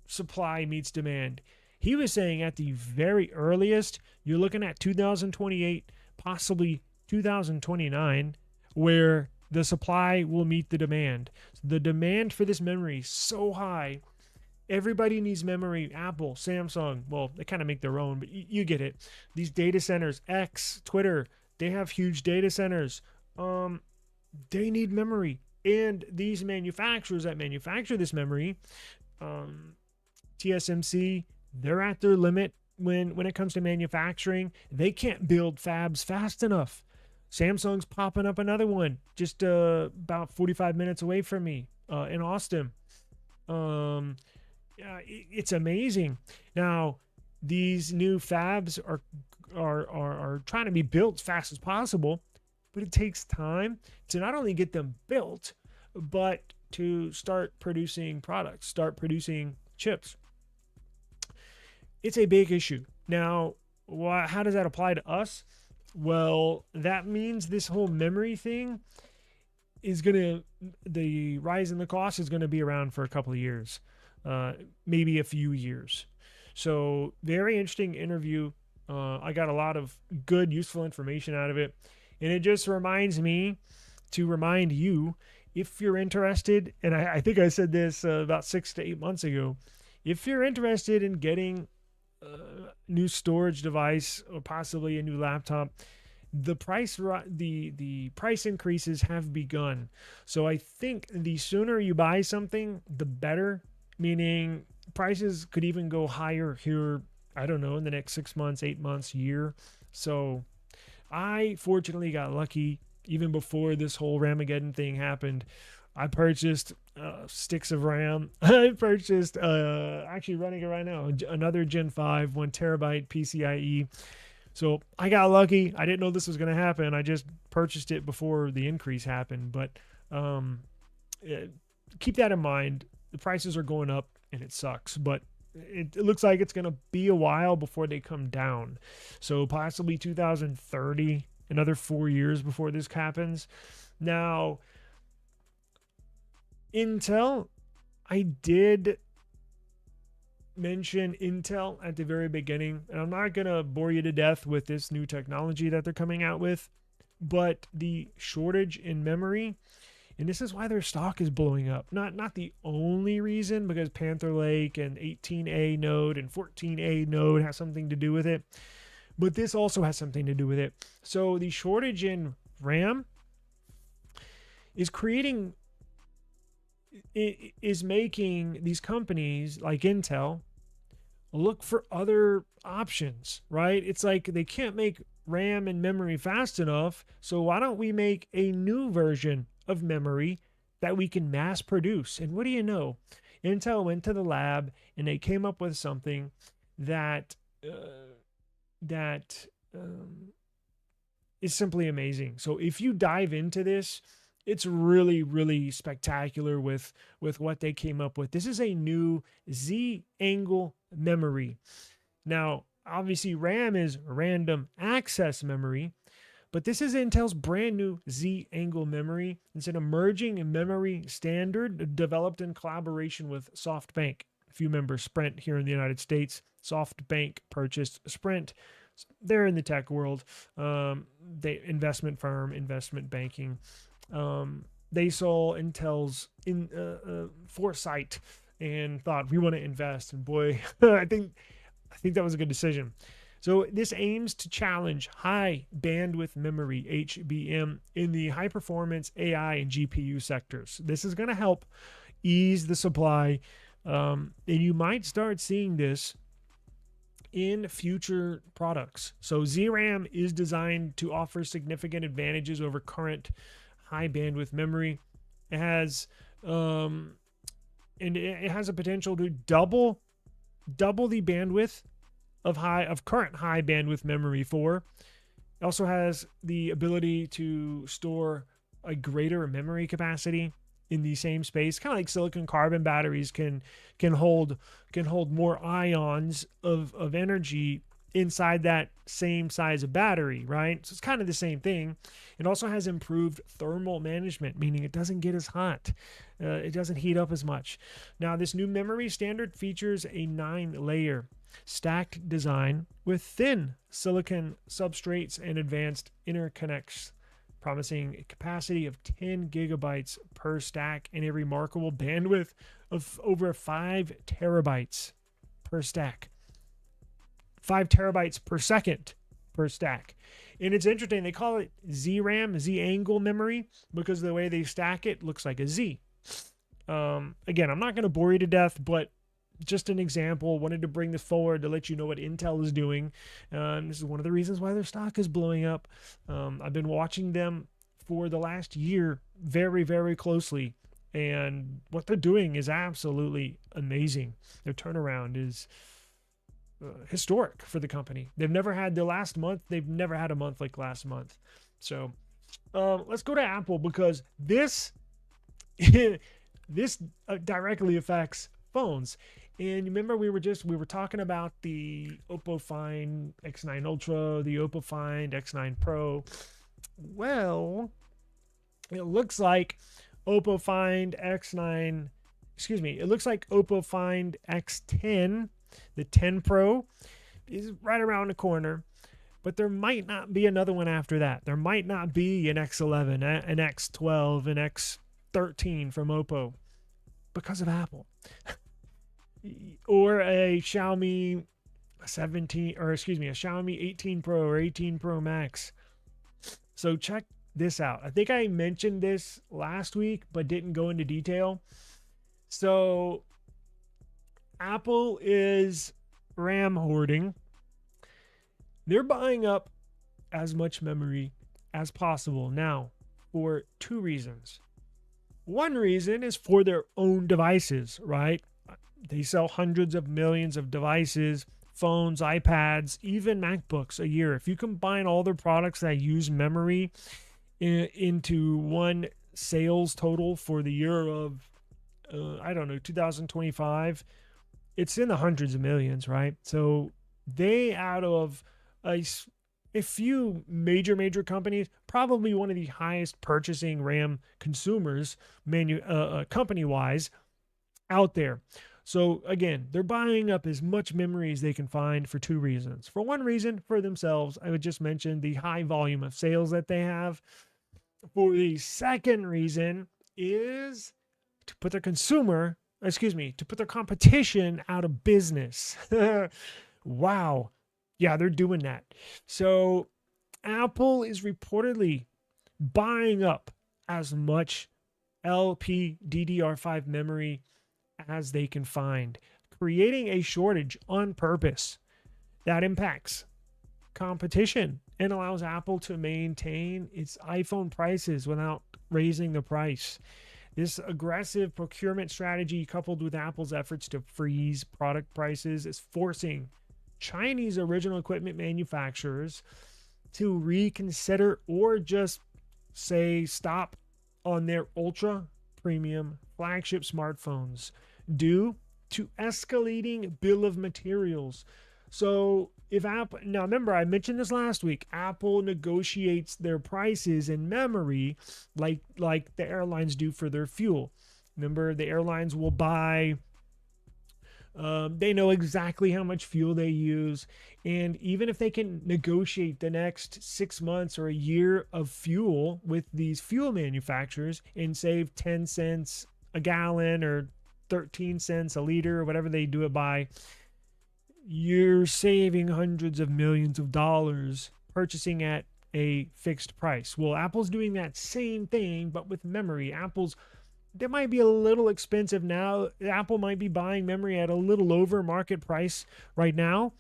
supply meets demand. He was saying at the very earliest, you're looking at 2028, possibly 2029, where the supply will meet the demand. The demand for this memory is so high. Everybody needs memory. Apple, Samsung, well, they kind of make their own, but you get it. These data centers, X, Twitter, they have huge data centers. They need memory. And these manufacturers that manufacture this memory, TSMC, they're at their limit when it comes to manufacturing. They can't build fabs fast enough. Samsung's popping up another one just about 45 minutes away from me in Austin. It's amazing. Now, these new fabs are trying to be built as fast as possible, but it takes time to not only get them built, but to start producing products, start producing chips. It's a big issue. Now, how does that apply to us? Well, that means this whole memory thing is the rise in the cost is going to be around for a couple of years, maybe a few years. So very interesting interview. I got a lot of good, useful information out of it. And it just reminds me to remind you, if you're interested, and I think I said this about 6 to 8 months ago, if you're interested in getting a new storage device or possibly a new laptop, the price increases have begun. So I think the sooner you buy something, the better, meaning prices could even go higher here, I don't know, in the next 6 months, 8 months, year. So I fortunately got lucky. Even before this whole Ramageddon thing happened, I purchased sticks of RAM. I purchased, actually running it right now, another Gen 5, 1 terabyte PCIe. So I got lucky. I didn't know this was going to happen. I just purchased it before the increase happened. But keep that in mind. The prices are going up and it sucks. But it looks like it's going to be a while before they come down. So possibly 2030, another 4 years before this happens. Now, Intel, I did mention Intel at the very beginning, and I'm not going to bore you to death with this new technology that they're coming out with, but the shortage in memory, and this is why their stock is blowing up. Not the only reason, because Panther Lake and 18A node and 14A node has something to do with it, but this also has something to do with it. So the shortage in RAM is making these companies like Intel look for other options, right? It's like they can't make RAM and memory fast enough, so why don't we make a new version of memory that we can mass produce? And what do you know? Intel went to the lab and they came up with something that is simply amazing. So if you dive into this, it's really, really spectacular with what they came up with. This is a new Z-angle memory. Now, obviously, RAM is random access memory, but this is Intel's brand new Z-Angle memory. It's an emerging memory standard developed in collaboration with SoftBank. If you remember Sprint here in the United States, SoftBank purchased Sprint. They're in the tech world. Investment firm, investment banking. They saw Intel's foresight and thought, we want to invest. And boy, I think that was a good decision. So this aims to challenge high bandwidth memory, HBM, in the high performance AI and GPU sectors. This is going to help ease the supply. And you might start seeing this in future products. So ZRAM is designed to offer significant advantages over current high bandwidth memory. It has and it has a potential to double the bandwidth of current high bandwidth memory 4. It also has the ability to store a greater memory capacity in the same space, kind of like silicon carbon batteries can hold more ions of energy inside that same size of battery, right? So it's kind of the same thing. It also has improved thermal management, meaning it doesn't get as hot. It doesn't heat up as much. Now, this new memory standard features a 9-layer stacked design with thin silicon substrates and advanced interconnects, promising a capacity of 10 gigabytes per stack and a remarkable bandwidth of over 5 terabytes per stack. 5 terabytes per second per stack. And it's interesting, they call it ZRAM, Z-Angle memory, because the way they stack it looks like a Z. Again, I'm not going to bore you to death, but just an example. Wanted to bring this forward to let you know what Intel is doing. This is one of the reasons why their stock is blowing up. I've been watching them for the last year very, very closely, and what they're doing is absolutely amazing. Their turnaround is historic for the company. They've never had a month like last month. So let's go to Apple, because this directly affects phones. And remember, we were talking about the Oppo Find X9 Ultra, the Oppo Find X9 Pro. Well, it looks like Oppo Find X9, it looks like Oppo Find X10, the 10 Pro, is right around the corner. But there might not be another one after that. There might not be an X11, an X12, an X13 from Oppo because of Apple. Or a Xiaomi 18 Pro or 18 Pro Max. So check this out. I think I mentioned this last week, but didn't go into detail. So Apple is RAM hoarding. They're buying up as much memory as possible now for 2 reasons. One reason is for their own devices, right? They sell hundreds of millions of devices, phones, iPads, even MacBooks a year. If you combine all their products that use memory into one sales total for the year of, 2025, it's in the hundreds of millions, right? So they, out of a few major companies, probably one of the highest purchasing RAM consumers, company-wise, out there. So again, they're buying up as much memory as they can find for 2 reasons. For one reason, for themselves, I would just mention the high volume of sales that they have. For the second reason is to put their competition out of business. Wow. Yeah, they're doing that. So Apple is reportedly buying up as much LPDDR5 memory as they can find, creating a shortage on purpose that impacts competition and allows Apple to maintain its iPhone prices without raising the price. This aggressive procurement strategy, coupled with Apple's efforts to freeze product prices, is forcing Chinese original equipment manufacturers to reconsider or just say stop on their ultra premium flagship smartphones due to escalating bill of materials. So if Apple, now remember I mentioned this last week, Apple negotiates their prices in memory like the airlines do for their fuel. Remember, the airlines will buy, they know exactly how much fuel they use. And even if they can negotiate the next 6 months or a year of fuel with these fuel manufacturers and save 10 cents a gallon or 13 cents a liter or whatever they do it by, you're saving hundreds of millions of dollars purchasing at a fixed price. Well, Apple's doing that same thing, but with memory. They might be a little expensive now. Apple might be buying memory at a little over market price right now.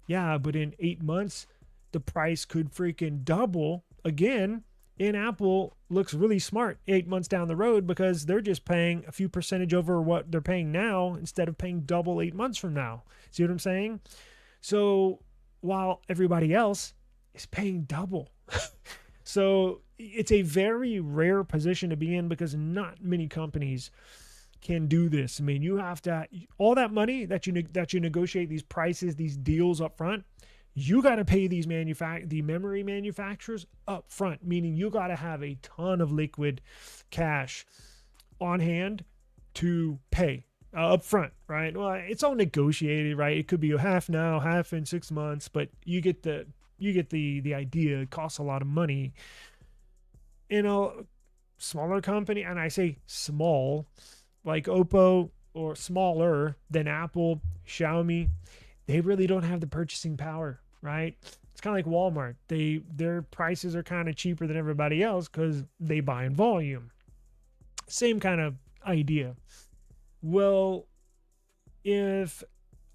Yeah, but in 8 months, the price could freaking double again. And Apple looks really smart 8 months down the road because they're just paying a few percentage over what they're paying now instead of paying double 8 months from now. See what I'm saying? So while everybody else is paying double. So it's a very rare position to be in because not many companies can do this. I mean, you have to, all that money that you negotiate these prices, these deals up front, you got to pay these the memory manufacturers up front, meaning you got to have a ton of liquid cash on hand to pay up front, right? Well, it's all negotiated, right? It could be half now, half in 6 months, but you get the idea. It costs a lot of money. In a smaller company, and I say small, like Oppo or smaller than Apple, Xiaomi, they really don't have the purchasing power, right? It's kind of like Walmart. Their prices are kind of cheaper than everybody else because they buy in volume. Same kind of idea. Well, if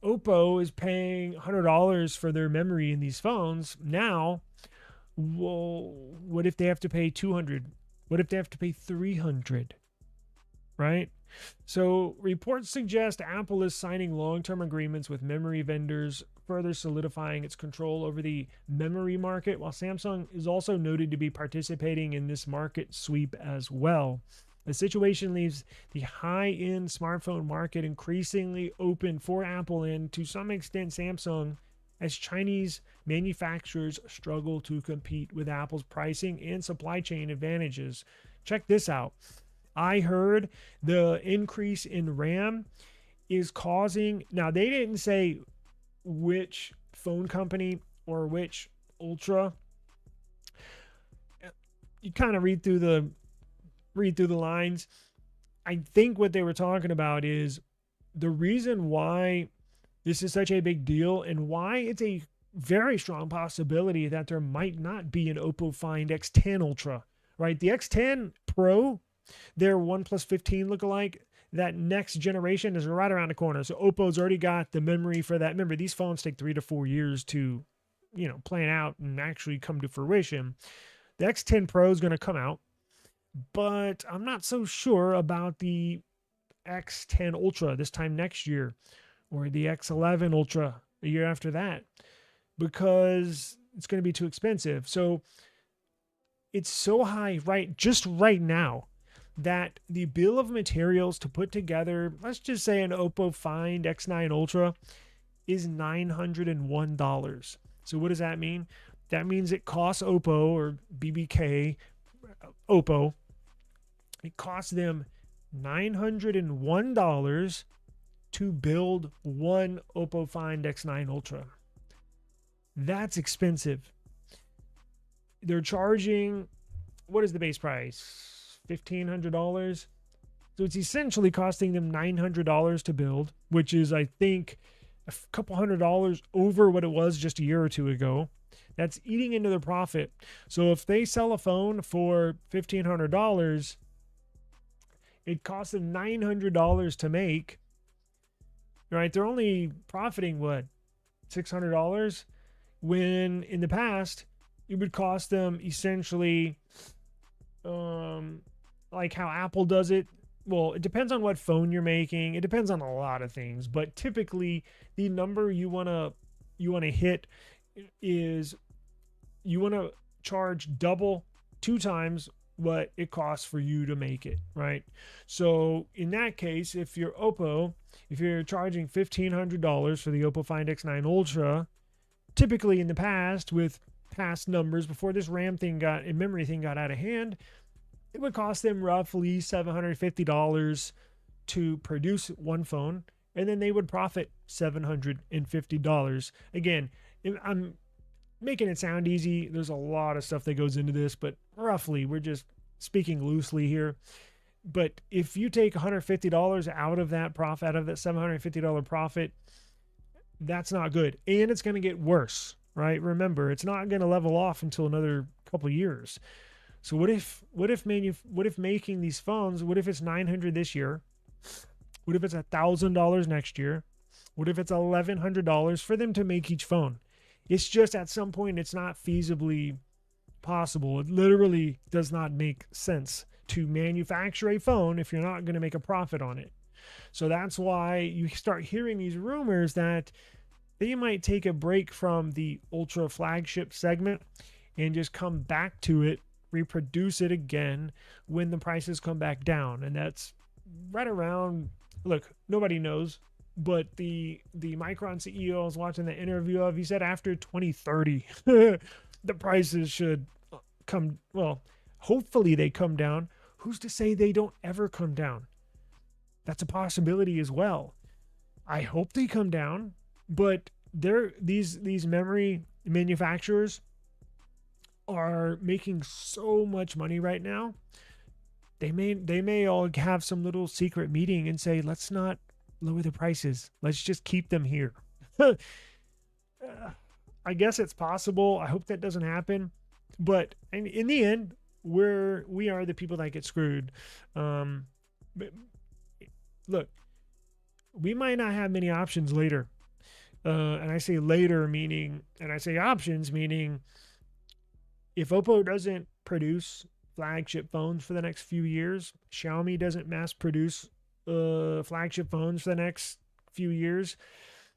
Oppo is paying $100 for their memory in these phones now, well, what if they have to pay $200? What if they have to pay $300? Right? So reports suggest Apple is signing long-term agreements with memory vendors, further solidifying its control over the memory market, while Samsung is also noted to be participating in this market sweep as well. The situation leaves the high-end smartphone market increasingly open for Apple and, to some extent, Samsung, as Chinese manufacturers struggle to compete with Apple's pricing and supply chain advantages. Check this out. I heard the increase in RAM is causing, now they didn't say which phone company or which Ultra. You kind of read through the lines. I think what they were talking about is the reason why this is such a big deal and why it's a very strong possibility that there might not be an Oppo Find X10 Ultra, right? The X10 Pro, their OnePlus 15 lookalike, that next generation is right around the corner. So Oppo's already got the memory for that. Remember, these phones take 3 to 4 years to, plan out and actually come to fruition. The X10 Pro is going to come out, but I'm not so sure about the X10 Ultra this time next year, or the X11 Ultra the year after that, because it's going to be too expensive. So it's so high right now that the bill of materials to put together, let's just say an Oppo Find X9 Ultra, is $901. So what does that mean? That means it costs Oppo or BBK, Oppo, it costs them $901 to build one Oppo Find X9 Ultra. That's expensive. They're charging, what is the base price? $1,500. So it's essentially costing them $900 to build, which is, I think, a couple $100 over what it was just a year or two ago. That's eating into their profit. So if they sell a phone for $1,500, it costs them $900 to make. Right? They're only profiting, what, $600? When in the past, it would cost them essentially, like how Apple does it. Well, it depends on what phone you're making. It depends on a lot of things. But typically, the number you wanna hit is you want to charge double 2 times what it costs for you to make it, right? So in that case, if you're Oppo, if you're charging $1,500 for the Oppo Find X9 Ultra, typically in the past, with past numbers before this RAM thing got and memory thing got out of hand, it would cost them roughly $750 to produce one phone, and then they would profit $750. Again, I'm making it sound easy. There's a lot of stuff that goes into this, but roughly, we're just speaking loosely here. But if you take $150 out of that profit, out of that $750 profit, that's not good. And it's going to get worse, right? Remember, it's not going to level off until another couple of years. So what if making these phones, what if it's $900 this year? What if it's $1,000 next year? What if it's $1,100 for them to make each phone? It's just at some point it's not feasibly possible. It literally does not make sense to manufacture a phone if you're not going to make a profit on it. So that's why you start hearing these rumors that they might take a break from the ultra flagship segment and just come back to it, reproduce it again when the prices come back down. And that's right around, look, nobody knows, but the Micron CEO I was watching the interview of, he said after 2030, the prices should come, well, hopefully they come down. Who's to say they don't ever come down? That's a possibility as well. I hope they come down, but these memory manufacturers are making so much money right now. They may all have some little secret meeting and say, let's not lower the prices. Let's just keep them here. I guess it's possible. I hope that doesn't happen. But in the end, we are the people that get screwed. But look, we might not have many options later. And I say later meaning, and I say options meaning, if Oppo doesn't produce flagship phones for the next few years, Xiaomi doesn't mass produce flagship phones for the next few years,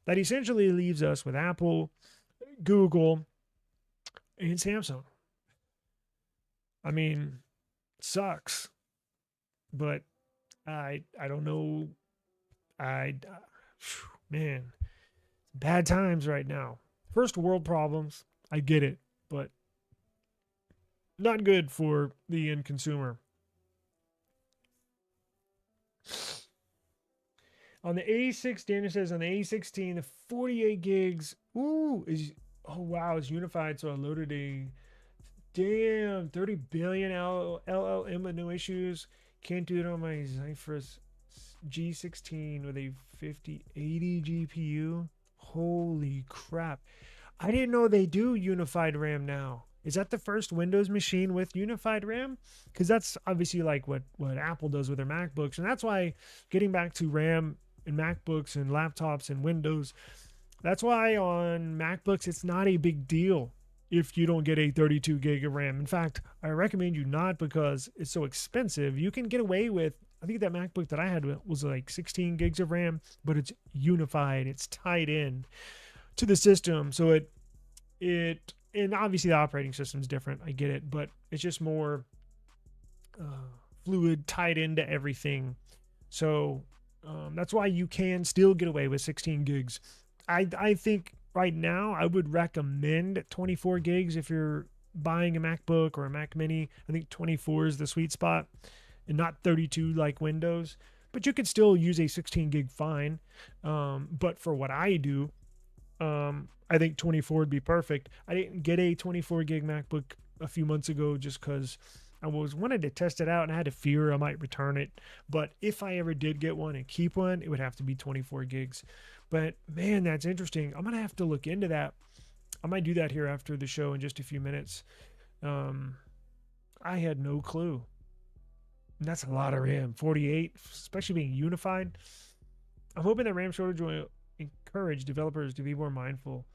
that essentially leaves us with Apple, Google, and Samsung. I mean, sucks, but I don't know. Man, bad times right now. First world problems. I get it, but not good for the end consumer. On the A6, Daniel says on the A16, the 48 gigs, is unified. So I loaded a 30 billion LLM with no issues. Can't do it on my Zephyrus G16 with a 5080 GPU. Holy crap. I didn't know they do unified RAM now. Is that the first Windows machine with unified RAM? Because that's obviously like what Apple does with their MacBooks. And that's why, getting back to RAM in MacBooks and laptops and Windows, that's why on MacBooks it's not a big deal if you don't get a 32 gig of RAM. In fact, I recommend you not, because it's so expensive. You can get away with, I think that MacBook that I had was like 16 gigs of RAM, but it's unified. It's tied in to the system. So and obviously the operating system's different. I get it, but it's just more fluid, tied into everything. So that's why you can still get away with 16 gigs. I think right now I would recommend 24 gigs if you're buying a MacBook or a Mac Mini. I think 24 is the sweet spot, and not 32 like Windows. But you could still use a 16 gig fine. But for what I do, I think 24 would be perfect. I didn't get a 24 gig MacBook a few months ago just because I wanted to test it out, and I had a fear I might return it. But if I ever did get one and keep one, it would have to be 24 gigs. But man, that's interesting. I'm going to have to look into that. I might do that here after the show in just a few minutes. I had no clue. And that's a lot of RAM. 48, especially being unified. I'm hoping that RAM shortage will encourage developers to be more mindful.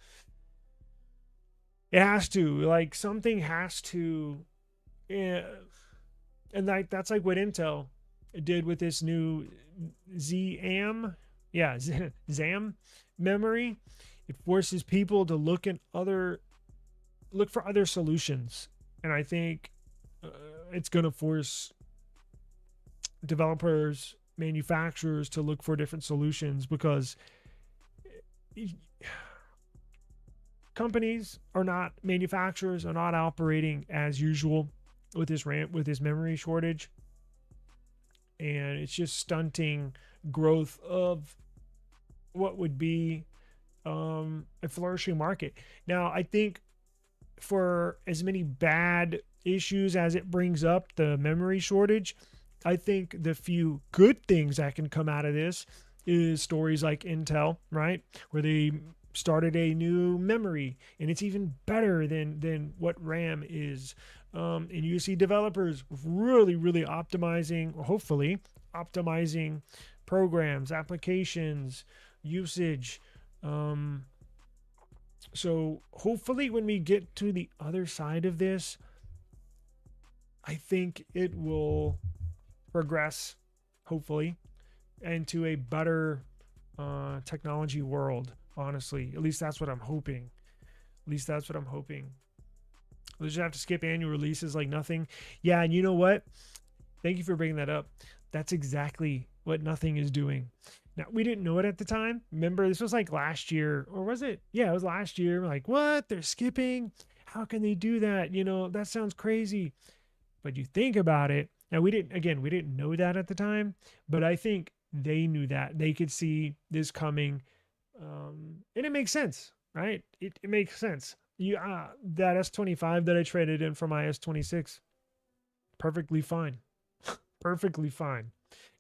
It has to. Like, something has to. And that's like what Intel did with this new ZAM memory. It forces people to look for other solutions. And I think it's going to force developers, manufacturers to look for different solutions, because companies are not, manufacturers are not operating as usual with this memory shortage, and it's just stunting growth of what would be a flourishing market. Now, I think for as many bad issues as it brings up, the memory shortage, I think the few good things that can come out of this is stories like Intel, right? Where they started a new memory and it's even better than what RAM is. And you see developers really optimizing, or hopefully optimizing programs, applications, usage. So hopefully when we get to the other side of this, I think it will progress, hopefully, into a better technology world. Honestly, at least that's what I'm hoping. Let's just have to skip annual releases like nothing. Yeah, and you know what? Thank you for bringing that up. That's exactly what nothing is doing. Now, we didn't know it at the time. Remember, this was like last year, or was it? Yeah, it was last year. We're like, what? They're skipping? How can they do that? That sounds crazy. But you think about it. Now, we didn't know that at the time, but I think they knew that. They could see this coming. And it makes sense, right? It makes sense. That S25 that I traded in for my S26, perfectly fine. Perfectly fine.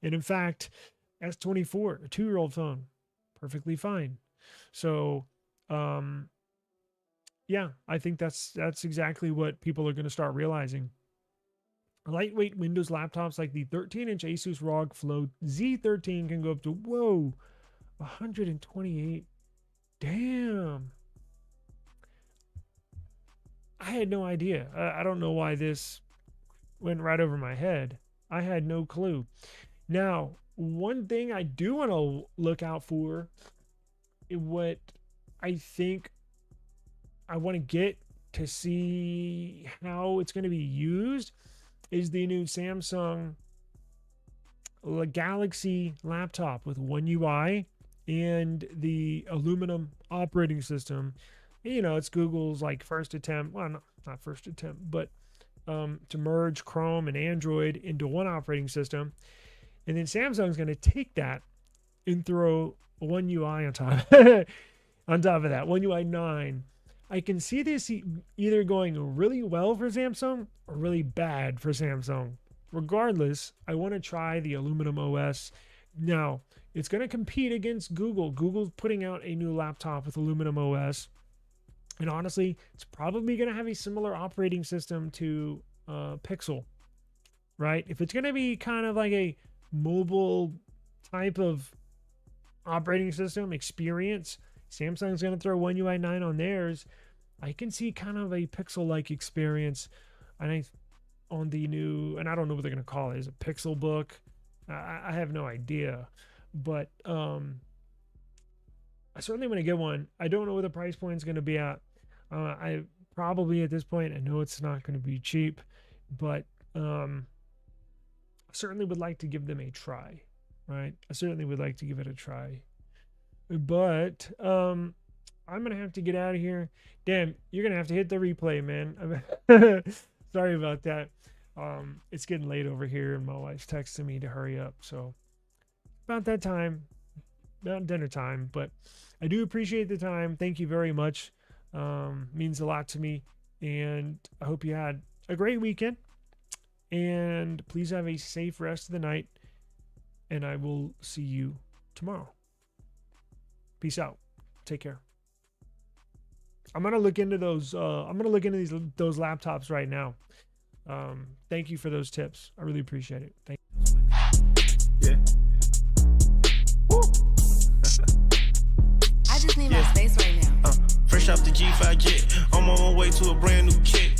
And in fact, S24, a 2-year-old phone, perfectly fine. So, yeah, I think that's exactly what people are going to start realizing. Lightweight Windows laptops like the 13-inch Asus ROG Flow Z13 can go up to, 128. Damn. I had no idea. I don't know why this went right over my head. I had no clue. Now, one thing I do want to look out for, what I think I want to get to see how it's going to be used, is the new Samsung Galaxy laptop with One UI and the aluminum operating system. It's Google's like first attempt, well, not first attempt, but to merge Chrome and Android into one operating system. And then Samsung's going to take that and throw One UI on top on top of that, One UI 9. I can see this either going really well for Samsung or really bad for Samsung. Regardless, I want to try the aluminum OS. Now, it's going to compete against Google. Google's putting out a new laptop with aluminum OS. And honestly, it's probably going to have a similar operating system to Pixel, right? If it's going to be kind of like a mobile type of operating system experience, Samsung's going to throw One UI 9 on theirs. I can see kind of a Pixel-like experience. On the new, and I don't know what they're going to call it. Is it Pixel Book? I have no idea. But I certainly want to get one. I don't know what the price point is going to be at. I probably at this point, I know it's not going to be cheap, but I certainly would like to give them a try, right? I certainly would like to give it a try. But I'm going to have to get out of here. Damn, you're going to have to hit the replay, man. Sorry about that. It's getting late over here, and my wife's texting me to hurry up. So about that time, about dinner time. But I do appreciate the time. Thank you very much. Means a lot to me. And I hope you had a great weekend. And please have a safe rest of the night. And I will see you tomorrow. Peace out. Take care. I'm gonna look into those. Those laptops right now. Thank you for those tips. I really appreciate it. Thank you. Yeah. I just need my space right now. Fresh off the G5 jet, I'm on my way to a brand new kit.